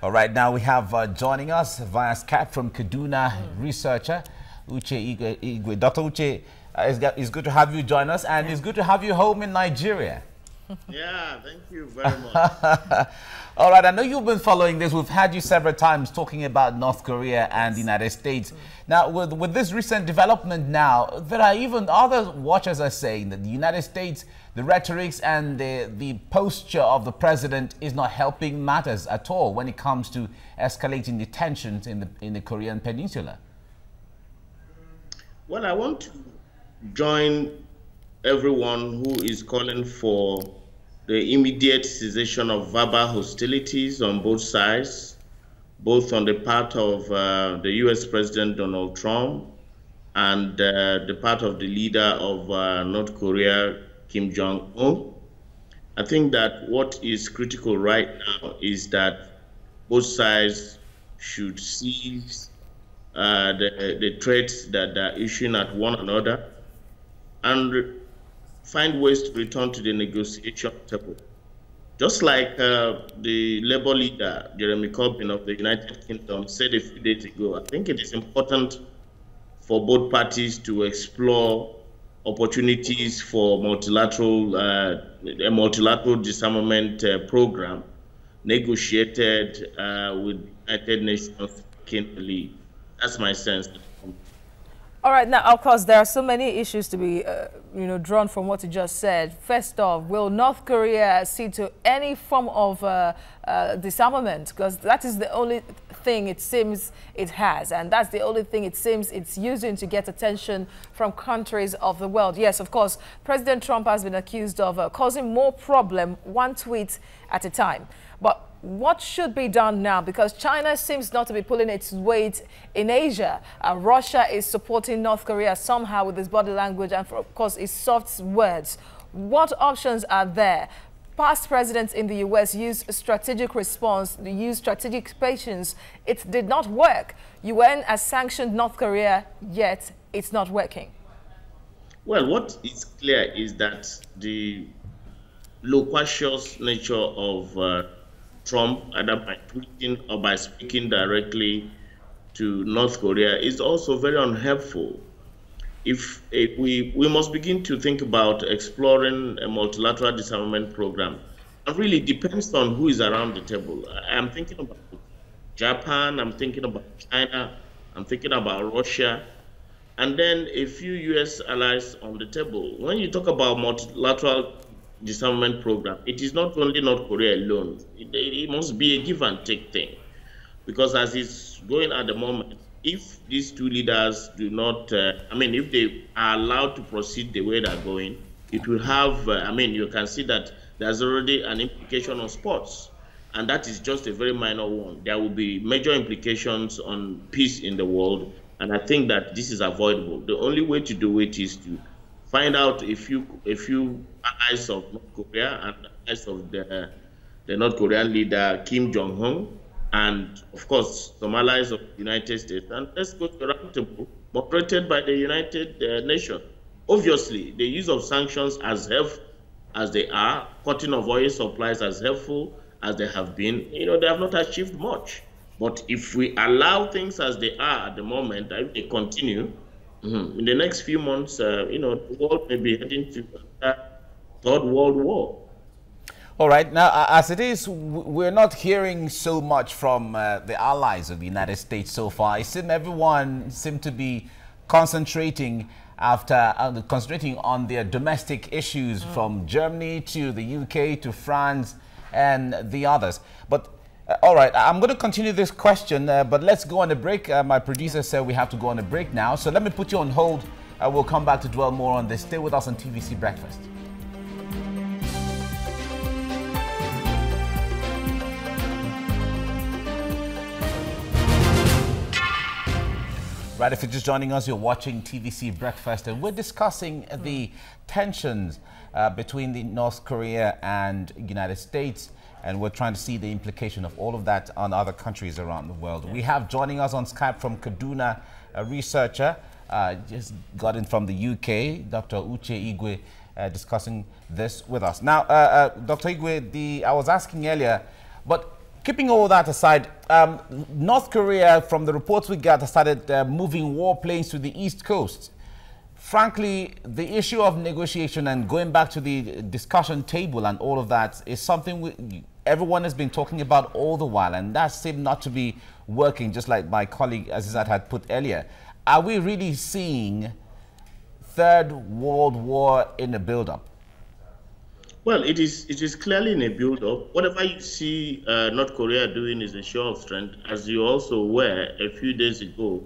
All right, now we have joining us via Skype from Kaduna, researcher Uche Igwe. Dr. Uche, it's good to have you join us, and it's good to have you home in Nigeria. Yeah, thank you very much. All right, I know you've been following this. We've had you several times talking about North Korea and the United States. Now, with this recent development now, there are even other watchers are saying that the United States, the rhetorics and the posture of the president is not helping matters at all when it comes to escalating the tensions in the Korean Peninsula. Well, I want to join everyone who is calling for the immediate cessation of verbal hostilities on both sides, both on the part of the U.S. President Donald Trump and the part of the leader of North Korea, Kim Jong-un. I think that what is critical right now is that both sides should cease the threats that are issuing at one another and find ways to return to the negotiation table. Just like the Labour leader, Jeremy Corbyn of the United Kingdom, said a few days ago, I think it is important for both parties to explore opportunities for a multilateral disarmament program negotiated with United Nations in the lead. That's my sense. All right, now, of course, there are so many issues to be, drawn from what you just said. First off, will North Korea see to any form of disarmament? Because that is the only thing it seems it has, and that's the only thing it seems it's using to get attention from countries of the world. Yes, of course, President Trump has been accused of causing more problem one tweet at a time. But what should be done now? Because China seems not to be pulling its weight in Asia. Russia is supporting North Korea somehow with its body language and, of course, its soft words. What options are there? Past presidents in the U.S. used strategic response, they used strategic patience. It did not work. UN has sanctioned North Korea, yet it's not working. Well, what is clear is that the loquacious nature of Trump, either by tweeting or by speaking directly to North Korea, is also very unhelpful. If we must begin to think about exploring a multilateral disarmament program, it really depends on who is around the table. I'm thinking about Japan, I'm thinking about China, I'm thinking about Russia, and then a few U.S. allies on the table. When you talk about multilateral disarmament program, it is not only North Korea alone. It must be a give and take thing, because as it's going at the moment, if these two leaders do not, if they are allowed to proceed the way they're going, it will have, you can see that there's already an implication on sports, and that is just a very minor one. There will be major implications on peace in the world, and I think that this is avoidable. The only way to do it is to find out a few allies of North Korea and allies of the North Korean leader Kim Jong-un, and of course some allies of the United States, and let's go to a round table moderated by the United Nations. Obviously, the use of sanctions as helpful as they are, cutting of oil supplies as helpful as they have been, they have not achieved much. But if we allow things as they are at the moment, if they continue, in the next few months, the world may be heading to a third world war. All right. Now, as it is, we're not hearing so much from the allies of the United States so far. It seems everyone seemed to be concentrating on their domestic issues, from Germany to the UK to France and the others. But all right, I'm going to continue this question, but let's go on a break. My producer said we have to go on a break now, so let me put you on hold. We'll come back to dwell more on this. Stay with us on TVC Breakfast. Right, if you're just joining us, you're watching TVC Breakfast, and we're discussing the tensions between the North Korea and United States. And we're trying to see the implication of all of that on other countries around the world. We have joining us on Skype from Kaduna, a researcher, just got in from the UK, Dr. Uche Igwe, discussing this with us. Now, Dr. Igwe, I was asking earlier, but keeping all that aside, North Korea, from the reports we got, has started moving warplanes to the East Coast. Frankly, the issue of negotiation and going back to the discussion table and all of that is something everyone has been talking about all the while, and that seemed not to be working, just like my colleague Azizat had put earlier. Are we really seeing Third World War in a build-up? Well, it is clearly in a build-up. Whatever you see North Korea doing is a show of strength. As you also were a few days ago,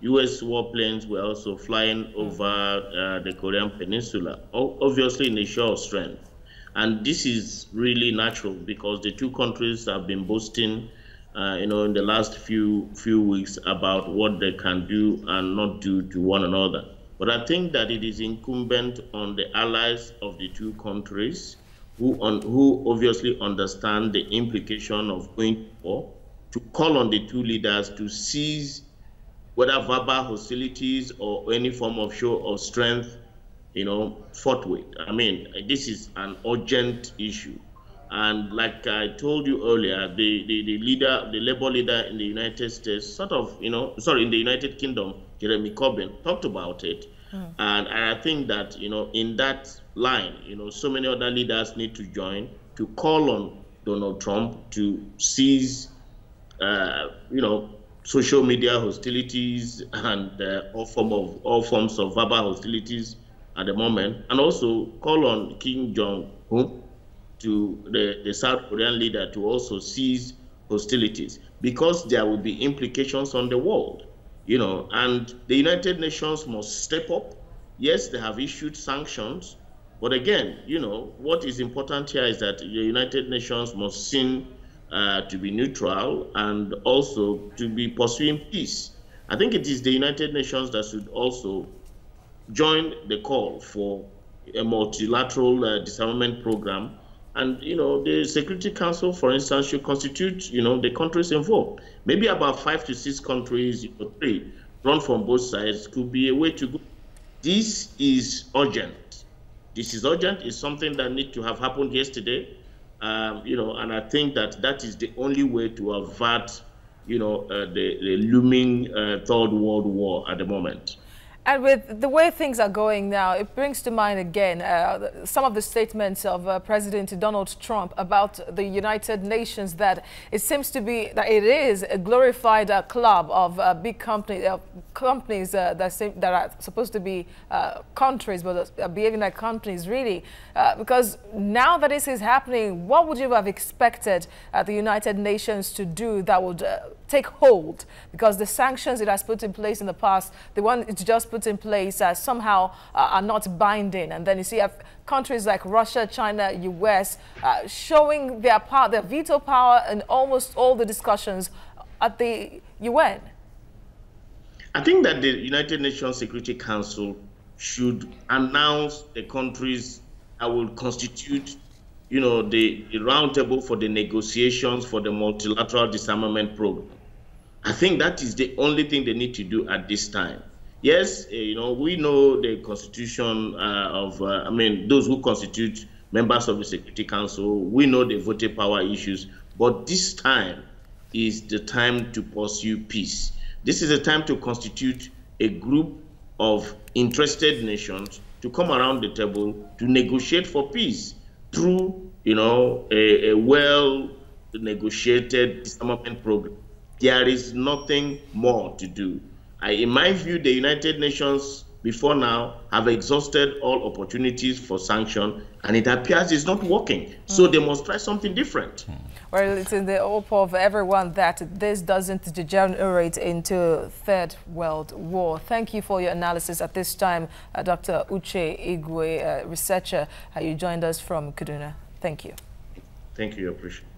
U.S. warplanes were also flying over the Korean Peninsula, obviously in a show of strength. And this is really natural because the two countries have been boasting, in the last few weeks about what they can do and not do to one another. But I think that it is incumbent on the allies of the two countries who obviously understand the implication of going to war, to call on the two leaders to cease whether verbal hostilities or any form of show of strength, forthwith. I mean, this is an urgent issue. And like I told you earlier, the Labour leader in the United States, in the United Kingdom, Jeremy Corbyn, talked about it. And I think that, in that line, so many other leaders need to join to call on Donald Trump to cease, social media hostilities and all forms of verbal hostilities at the moment, and also call on Kim Jong-un, to the South Korean leader, to also cease hostilities, because there will be implications on the world, and the United Nations must step up. Yes, they have issued sanctions, but again, what is important here is that the United Nations must seem to be neutral and also to be pursuing peace. I think it is the United Nations that should also join the call for a multilateral disarmament program. And, the Security Council, for instance, should constitute, the countries involved. Maybe about 5 to 6 countries, 3, run from both sides could be a way to go. This is urgent. This is urgent. It's something that needs to have happened yesterday. And I think that is the only way to avert, the looming Third World War at the moment. And with the way things are going now, it brings to mind again some of the statements of President Donald Trump about the United Nations, that it seems to be that it is a glorified club of big companies that are supposed to be countries, but are behaving like companies, really. Because now that this is happening, what would you have expected the United Nations to do that would take hold? Because the sanctions it has put in place in the past, the one it's just put in place somehow are not binding. And then you see countries like Russia, China, US showing their power, their veto power in almost all the discussions at the UN. I think that the United Nations Security Council should announce the countries that will constitute, the roundtable for the negotiations for the multilateral disarmament program. I think that is the only thing they need to do at this time. Yes, we know the constitution those who constitute members of the Security Council, we know the voting power issues, but this time is the time to pursue peace. This is a time to constitute a group of interested nations to come around the table to negotiate for peace through, a well-negotiated disarmament program. There is nothing more to do. In my view, the United Nations, before now, have exhausted all opportunities for sanction, and it appears it's not working. So they must try something different. Well, it's in the hope of everyone that this doesn't degenerate into Third World War. Thank you for your analysis at this time, Dr. Uche Igwe, researcher. You joined us from Kaduna. Thank you. Thank you. I appreciate it.